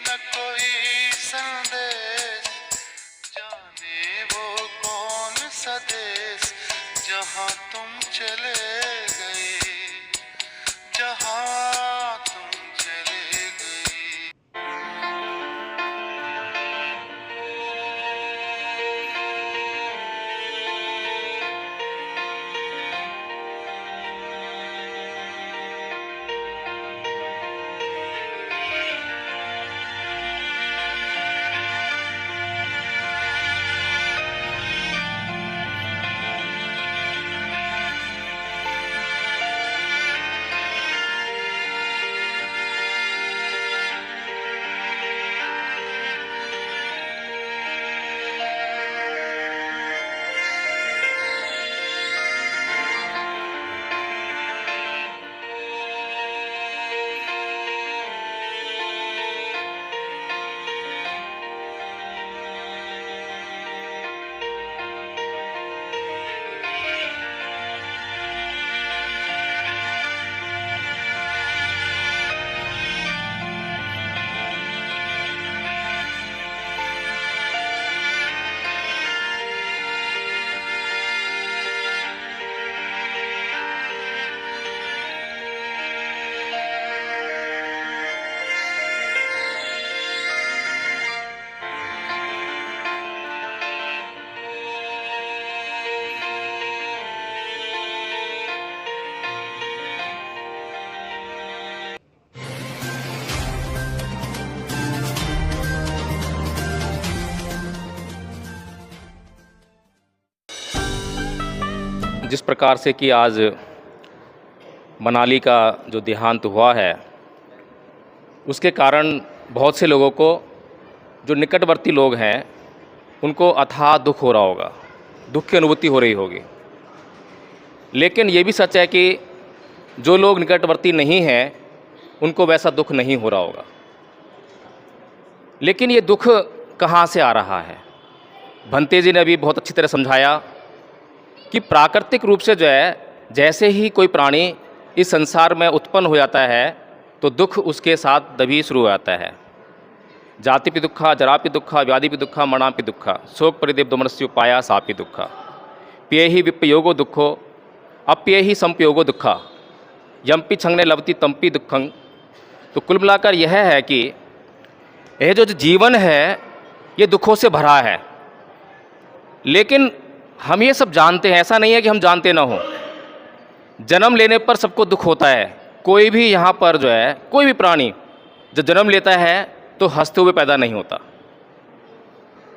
न कोई संदेश, जाने वो कौन सा देश जहाँ तुम चले गए, जहाँ तुम चले गए। जिस प्रकार से कि आज मनाली का जो देहांत हुआ है, उसके कारण बहुत से लोगों को, जो निकटवर्ती लोग हैं, उनको अथाह दुख हो रहा होगा, दुख की अनुभूति हो रही होगी। लेकिन ये भी सच है कि जो लोग निकटवर्ती नहीं हैं, उनको वैसा दुख नहीं हो रहा होगा। लेकिन ये दुख कहाँ से आ रहा है? भंते जी ने अभी बहुत अच्छी तरह समझाया कि प्राकृतिक रूप से जो है, जैसे ही कोई प्राणी इस संसार में उत्पन्न हो जाता है तो दुख उसके साथ तभी शुरू हो जाता है। जातिपि दुःखा, जरापि दुःखा, व्याधिपि दुःखा, मरणापि दुःखा, शोक परिदेव दोमनस्योपाया सापि दुःखा, प्येहि विपयोगो दुःखो अप्येहि संपयोगो दुःखा, यम्पि छंगने लवति तम्पि दुःखं। तो कुल मिलाकर यह है कि यह जो जीवन है ये दुखों से भरा है। लेकिन हम ये सब जानते हैं, ऐसा नहीं है कि हम जानते ना हो। जन्म लेने पर सबको दुख होता है। कोई भी यहाँ पर जो है, कोई भी प्राणी जब जन्म लेता है तो हंसते हुए पैदा नहीं होता।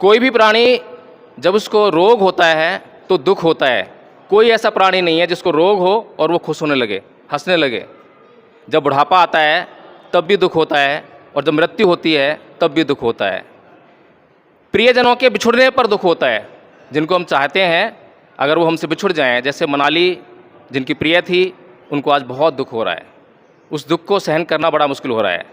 कोई भी प्राणी जब उसको रोग होता है तो दुख होता है। कोई ऐसा प्राणी नहीं है जिसको रोग हो और वो खुश होने लगे, हंसने लगे। जब बुढ़ापा आता है तब भी दुख होता है, और जब मृत्यु होती है तब भी दुख होता है। प्रियजनों के बिछुड़ने पर दुख होता है। जिनको हम चाहते हैं अगर वो हमसे बिछुड़ जाएं, जैसे मनाली जिनकी प्रिय थी, उनको आज बहुत दुख हो रहा है। उस दुख को सहन करना बड़ा मुश्किल हो रहा है।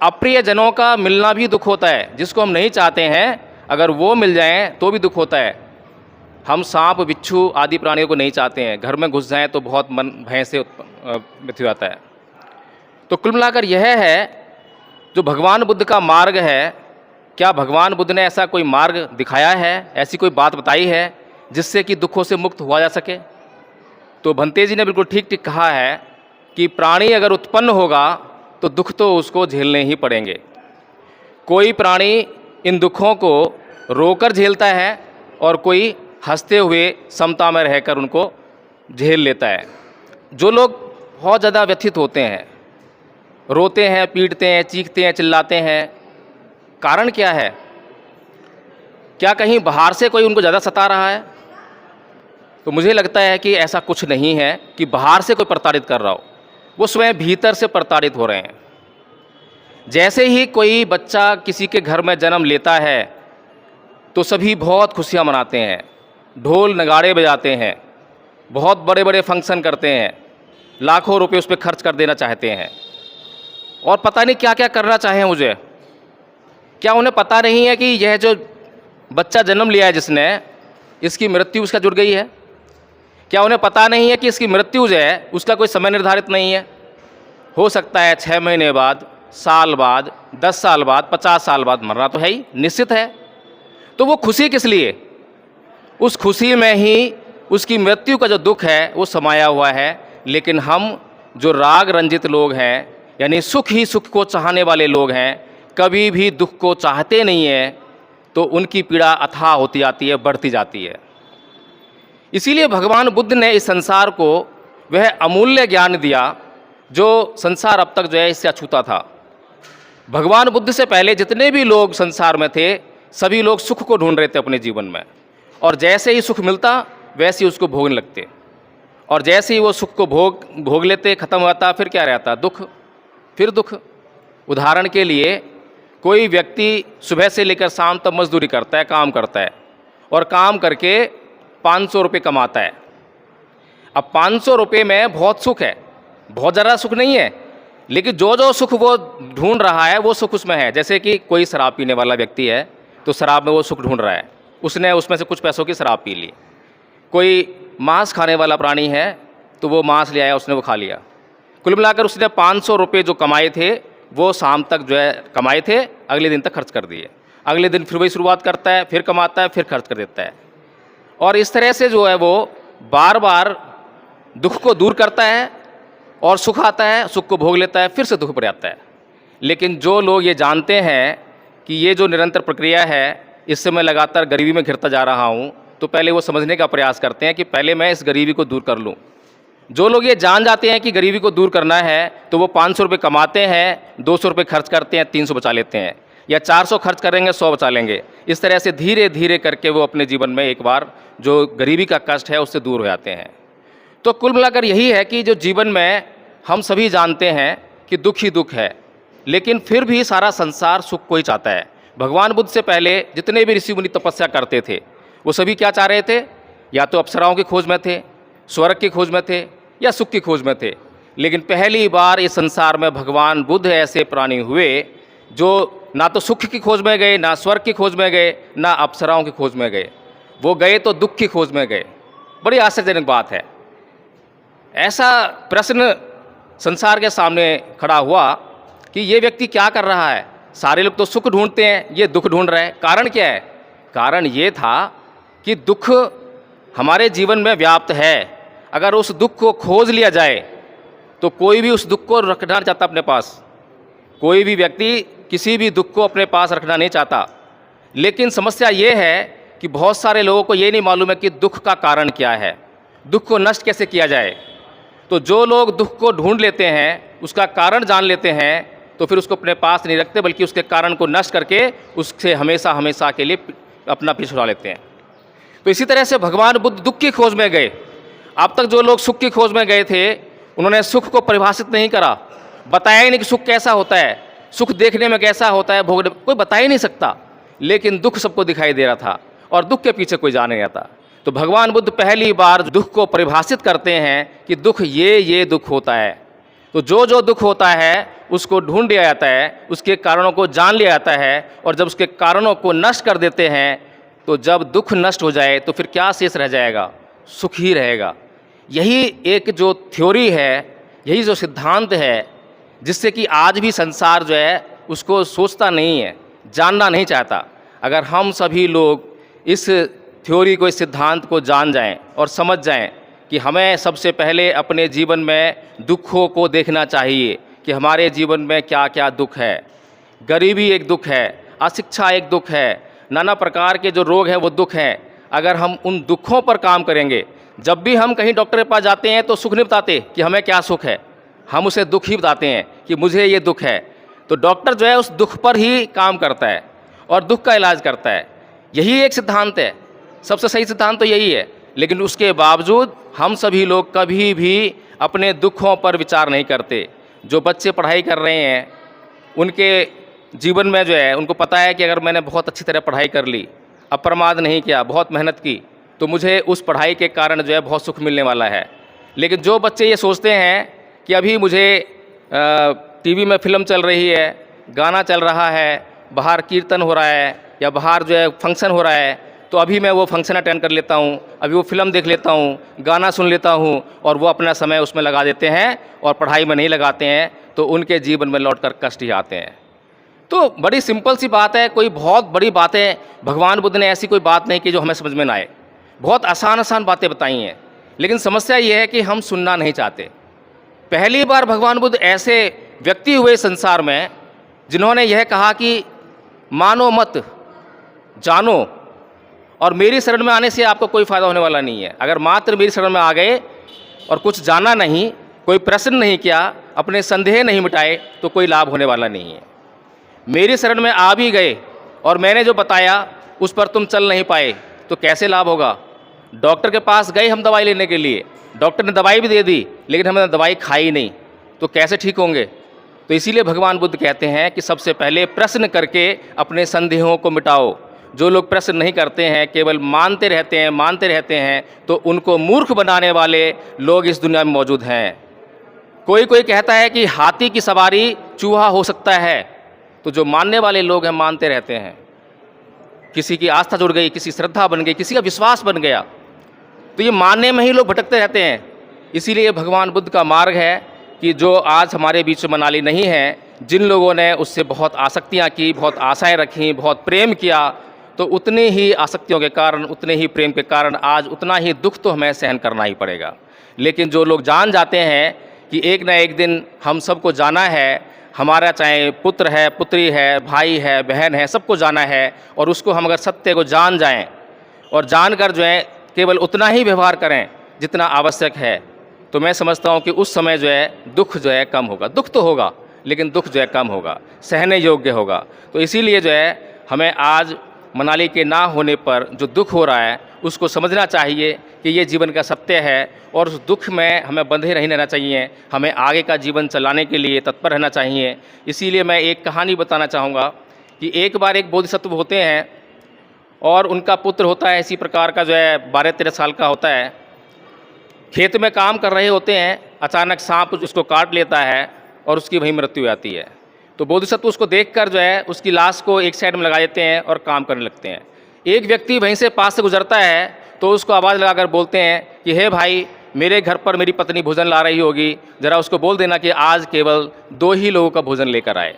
अप्रिय जनों का मिलना भी दुख होता है। जिसको हम नहीं चाहते हैं अगर वो मिल जाएं तो भी दुख होता है। हम सांप, बिच्छू आदि प्राणियों को नहीं चाहते हैं, घर में घुस जाएं तो बहुत मन भय से व्यथित हो जाता है। तो कुल मिलाकर यह है जो भगवान बुद्ध का मार्ग है। क्या भगवान बुद्ध ने ऐसा कोई मार्ग दिखाया है, ऐसी कोई बात बताई है जिससे कि दुखों से मुक्त हुआ जा सके? तो भंते जी ने बिल्कुल ठीक ठीक कहा है कि प्राणी अगर उत्पन्न होगा तो दुख तो उसको झेलने ही पड़ेंगे। कोई प्राणी इन दुखों को रोकर झेलता है और कोई हंसते हुए समता में रहकर उनको झेल लेता है। जो लोग बहुत ज़्यादा व्यथित होते हैं, रोते हैं, पीटते हैं, चीखते हैं, चिल्लाते हैं, कारण क्या है? क्या कहीं बाहर से कोई उनको ज़्यादा सता रहा है? तो मुझे लगता है कि ऐसा कुछ नहीं है कि बाहर से कोई प्रताड़ित कर रहा हो, वो स्वयं भीतर से प्रताड़ित हो रहे हैं। जैसे ही कोई बच्चा किसी के घर में जन्म लेता है तो सभी बहुत खुशियाँ मनाते हैं, ढोल नगाड़े बजाते हैं, बहुत बड़े बड़े फंक्शन करते हैं, लाखों रुपए उस पर खर्च कर देना चाहते हैं, और पता नहीं क्या क्या करना चाहें मुझे। क्या उन्हें पता नहीं है कि यह जो बच्चा जन्म लिया है जिसने, इसकी मृत्यु उसका जुड़ गई है? क्या उन्हें पता नहीं है कि इसकी मृत्यु जो है उसका कोई समय निर्धारित नहीं है? हो सकता है 6 महीने बाद, साल बाद, 10 साल बाद, 50 साल बाद मरना तो है ही, निश्चित है। तो वो खुशी किस लिए? उस खुशी में ही उसकी मृत्यु का जो दुख है वो समाया हुआ है। लेकिन हम जो राग रंजित लोग हैं, यानी सुख ही सुख को चाहने वाले लोग हैं, कभी भी दुख को चाहते नहीं हैं, तो उनकी पीड़ा अथाह होती जाती है, बढ़ती जाती है। इसीलिए भगवान बुद्ध ने इस संसार को वह अमूल्य ज्ञान दिया जो संसार अब तक जो है इससे अछूता था। भगवान बुद्ध से पहले जितने भी लोग संसार में थे, सभी लोग सुख को ढूंढ रहे थे अपने जीवन में, और जैसे ही सुख मिलता वैसे ही उसको भोगने लगते, और जैसे ही वो सुख को भोग लेते, खत्म होता, फिर क्या रहता? दुख, फिर दुख। उदाहरण के लिए कोई व्यक्ति सुबह से लेकर शाम तक मजदूरी करता है, काम करता है, और काम करके 500 रुपये कमाता है। अब 500 रुपये में बहुत सुख है, बहुत ज़्यादा सुख नहीं है, लेकिन जो जो सुख वो ढूंढ रहा है वो सुख उसमें है। जैसे कि कोई शराब पीने वाला व्यक्ति है तो शराब में वो सुख ढूंढ रहा है, उसने उसमें से कुछ पैसों की शराब पी ली। कोई मांस खाने वाला प्राणी है तो वो मांस ले आया, उसने वो खा लिया। कुल मिलाकर उसने 500 रुपये जो कमाए थे वो शाम तक जो है कमाए थे, अगले दिन तक खर्च कर दिए। अगले दिन फिर वही शुरुआत करता है, फिर कमाता है, फिर खर्च कर देता है, और इस तरह से जो है वो बार बार दुख को दूर करता है, और सुख आता है, सुख को भोग लेता है, फिर से दुख पर आता है। लेकिन जो लोग ये जानते हैं कि ये जो निरंतर प्रक्रिया है, इससे मैं लगातार गरीबी में घिरता जा रहा हूँ, तो पहले वो समझने का प्रयास करते हैं कि पहले मैं इस गरीबी को दूर कर लूँ। जो लोग ये जान जाते हैं कि गरीबी को दूर करना है, तो वो 500 रुपये कमाते हैं, 200 रुपये खर्च करते हैं, 300 बचा लेते हैं, या 400 खर्च करेंगे, 100 बचा लेंगे। इस तरह से धीरे धीरे करके वो अपने जीवन में एक बार जो गरीबी का कष्ट है उससे दूर हो जाते हैं। तो कुल मिलाकर यही है कि जो जीवन में हम सभी जानते हैं कि दुख ही दुख है, लेकिन फिर भी सारा संसार सुख को ही चाहता है। भगवान बुद्ध से पहले जितने भी ऋषि मुनि तपस्या करते थे, वो सभी क्या चाह रहे थे? या तो अप्सराओं की खोज में थे, स्वर्ग की खोज में थे, या सुख की खोज में थे। लेकिन पहली बार इस संसार में भगवान बुद्ध ऐसे प्राणी हुए जो ना तो सुख की खोज में गए, ना स्वर्ग की खोज में गए, ना अप्सराओं की खोज में गए, वो गए तो दुख की खोज में गए। बड़ी आश्चर्यजनक बात है। ऐसा प्रश्न संसार के सामने खड़ा हुआ कि ये व्यक्ति क्या कर रहा है? सारे लोग तो सुख ढूंढते हैं, ये दुख ढूंढ रहे हैं। कारण क्या है? कारण ये था कि दुख हमारे जीवन में व्याप्त है। अगर उस दुख को खोज लिया जाए तो कोई भी उस दुख को रखना नहीं चाहता अपने पास, कोई भी व्यक्ति किसी भी दुख को अपने पास रखना नहीं चाहता। लेकिन समस्या ये है कि बहुत सारे लोगों को ये नहीं मालूम है कि दुख का कारण क्या है, दुख को नष्ट कैसे किया जाए। तो जो लोग दुख को ढूंढ लेते हैं, उसका कारण जान लेते हैं, तो फिर उसको अपने पास नहीं रखते, बल्कि उसके कारण को नष्ट करके उससे हमेशा हमेशा के लिए अपना पीछे छुड़ा लेते हैं। तो इसी तरह से भगवान बुद्ध दुख की खोज में गए। अब तक जो लोग सुख की खोज में गए थे, उन्होंने सुख को परिभाषित नहीं करा, बताया ही नहीं कि सुख कैसा होता है, सुख देखने में कैसा होता है, भोगने कोई बता ही नहीं सकता। लेकिन दुख सबको दिखाई दे रहा था, और दुख के पीछे कोई जा नहीं आता। तो भगवान बुद्ध पहली बार दुख को परिभाषित करते हैं कि दुख ये दुख होता है। तो जो जो दुख होता है उसको ढूंढ लिया जाता है, उसके कारणों को जान लिया जाता है, और जब उसके कारणों को नष्ट कर देते हैं, तो जब दुख नष्ट हो जाए तो फिर क्या शेष रह जाएगा? सुख ही रहेगा। यही एक जो थ्योरी है, यही जो सिद्धांत है, जिससे कि आज भी संसार जो है उसको सोचता नहीं है, जानना नहीं चाहता। अगर हम सभी लोग इस थ्योरी को, इस सिद्धांत को जान जाएं और समझ जाएं कि हमें सबसे पहले अपने जीवन में दुखों को देखना चाहिए कि हमारे जीवन में क्या क्या दुख है। गरीबी एक दुख है, अशिक्षा एक दुख है, नाना प्रकार के जो रोग हैं वो दुख हैं। अगर हम उन दुखों पर काम करेंगे, जब भी हम कहीं डॉक्टर के पास जाते हैं तो सुख नहीं बताते कि हमें क्या सुख है, हम उसे दुख ही बताते हैं कि मुझे ये दुख है। तो डॉक्टर जो है उस दुख पर ही काम करता है और दुख का इलाज करता है। यही एक सिद्धांत है, सबसे सही सिद्धांत तो यही है। लेकिन उसके बावजूद हम सभी लोग कभी भी अपने दुखों पर विचार नहीं करते। जो बच्चे पढ़ाई कर रहे हैं, उनके जीवन में जो है उनको पता है कि अगर मैंने बहुत अच्छी तरह पढ़ाई कर ली, अप्रमाद नहीं किया, बहुत मेहनत की, तो मुझे उस पढ़ाई के कारण जो है बहुत सुख मिलने वाला है। लेकिन जो बच्चे ये सोचते हैं कि अभी मुझे टीवी में फिल्म चल रही है, गाना चल रहा है, बाहर कीर्तन हो रहा है, या बाहर जो है फंक्शन हो रहा है, तो अभी मैं वो फंक्शन अटेंड कर लेता हूँ, अभी वो फिल्म देख लेता हूँ, गाना सुन लेता हूँ, और वो अपना समय उसमें लगा देते हैं और पढ़ाई में नहीं लगाते हैं, तो उनके जीवन में लौटकर कष्ट ही आते हैं। तो बड़ी सिंपल सी बात है, कोई बहुत बड़ी बातें भगवान बुद्ध ने ऐसी कोई बात नहीं की जो हमें समझ में ना आए। बहुत आसान आसान बातें बताई हैं, लेकिन समस्या ये है कि हम सुनना नहीं चाहते। पहली बार भगवान बुद्ध ऐसे व्यक्ति हुए संसार में जिन्होंने यह कहा कि मानो मत, जानो, और मेरी शरण में आने से आपको कोई फ़ायदा होने वाला नहीं है। अगर मात्र मेरी शरण में आ गए और कुछ जाना नहीं, कोई प्रश्न नहीं किया, अपने संदेह नहीं मिटाए, तो कोई लाभ होने वाला नहीं है। मेरी शरण में आ भी गए और मैंने जो बताया उस पर तुम चल नहीं पाए, तो कैसे लाभ होगा? डॉक्टर के पास गए हम दवाई लेने के लिए, डॉक्टर ने दवाई भी दे दी, लेकिन हमने दवाई खाई नहीं, तो कैसे ठीक होंगे? तो इसीलिए भगवान बुद्ध कहते हैं कि सबसे पहले प्रश्न करके अपने संदेहों को मिटाओ। जो लोग प्रश्न नहीं करते हैं, केवल मानते रहते हैं, तो उनको मूर्ख बनाने वाले लोग इस दुनिया में मौजूद हैं। कोई कहता है कि हाथी की सवारी चूहा हो सकता है, तो जो मानने वाले लोग हैं मानते रहते हैं। किसी की आस्था जुड़ गई, किसी श्रद्धा बन गई, किसी का विश्वास बन गया, तो ये मानने में ही लोग भटकते रहते हैं। इसीलिए भगवान बुद्ध का मार्ग है कि जो आज हमारे बीच में मनाली नहीं है, जिन लोगों ने उससे बहुत आसक्तियाँ की, बहुत आशाएं रखी, बहुत प्रेम किया, तो उतनी ही आसक्तियों के कारण, उतने ही प्रेम के कारण आज उतना ही दुख तो हमें सहन करना ही पड़ेगा। लेकिन जो लोग जान जाते हैं कि एक ना एक दिन हम सबको जाना है, हमारा चाहे पुत्र है, पुत्री है, भाई है, बहन है, सबको जाना है, और उसको हम अगर सत्य को जान जाएं और जानकर जो है केवल उतना ही व्यवहार करें जितना आवश्यक है, तो मैं समझता हूँ कि उस समय जो है दुख जो है कम होगा। दुख तो होगा, लेकिन दुख जो है कम होगा, सहने योग्य होगा। तो इसीलिए जो है हमें आज मनाली के ना होने पर जो दुख हो रहा है उसको समझना चाहिए कि ये जीवन का सत्य है, और उस दुख में हमें बंधे नहीं रहना चाहिए। हमें आगे का जीवन चलाने के लिए तत्पर रहना चाहिए। इसीलिए मैं एक कहानी बताना चाहूँगा कि एक बार एक बोधिसत्व होते हैं और उनका पुत्र होता है इसी प्रकार का, जो है 12-13 साल का होता है। खेत में काम कर रहे होते हैं, अचानक सांप उसको काट लेता है और उसकी वहीं मृत्यु हो जाती है। तो बोधिसत्व उसको देखकर जो है उसकी लाश को एक साइड में लगा देते हैं और काम करने लगते हैं। एक व्यक्ति वहीं से पास से गुजरता है तो उसको आवाज़ लगाकर बोलते हैं कि हे भाई, मेरे घर पर मेरी पत्नी भोजन ला रही होगी, ज़रा उसको बोल देना कि आज केवल 2 ही लोगों का भोजन लेकर आए।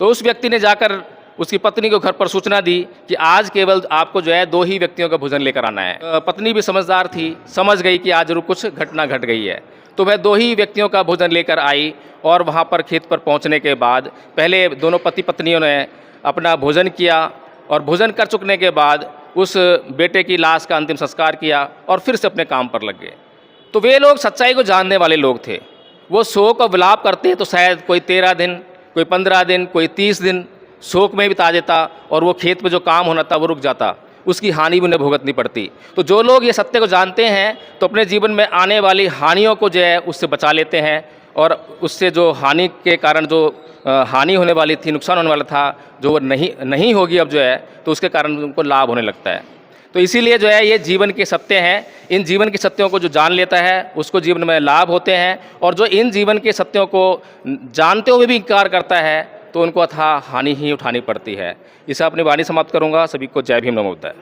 तो उस व्यक्ति ने जाकर उसकी पत्नी को घर पर सूचना दी कि आज केवल आपको जो है 2 ही व्यक्तियों का भोजन लेकर आना है। पत्नी भी समझदार थी, समझ गई कि आज जरूर कुछ घटना घट गई है, तो वह 2 ही व्यक्तियों का भोजन लेकर आई। और वहाँ पर खेत पर पहुँचने के बाद पहले दोनों पति पत्नियों ने अपना भोजन किया, और भोजन कर चुकने के बाद उस बेटे की लाश का अंतिम संस्कार किया और फिर से अपने काम पर लग गए। तो वे लोग सच्चाई को जानने वाले लोग थे। वो शोक और विलाप करते तो शायद कोई 13 दिन, कोई 15 दिन, कोई 30 दिन शोक में बिता देता, और वो खेत में जो काम होना था वो रुक जाता, उसकी हानि भी उन्हें भुगतनी पड़ती। तो जो लोग ये सत्य को जानते हैं तो अपने जीवन में आने वाली हानियों को जो है उससे बचा लेते हैं, और उससे जो हानि के कारण जो हानि होने वाली थी, नुकसान होने वाला था, जो वो नहीं होगी अब जो है, तो उसके कारण उनको लाभ होने लगता है। तो इसीलिए जो है ये जीवन के सत्य हैं। इन जीवन के सत्यों को जो जान लेता है उसको जीवन में लाभ होते हैं, और जो इन जीवन के सत्यों को जानते हुए भी इनकार करता है तो उनको अथाह हानि ही उठानी पड़ती है। इसे अपनी वाणी समाप्त करूँगा। सभी को जय भीम, नमो बुद्धाय।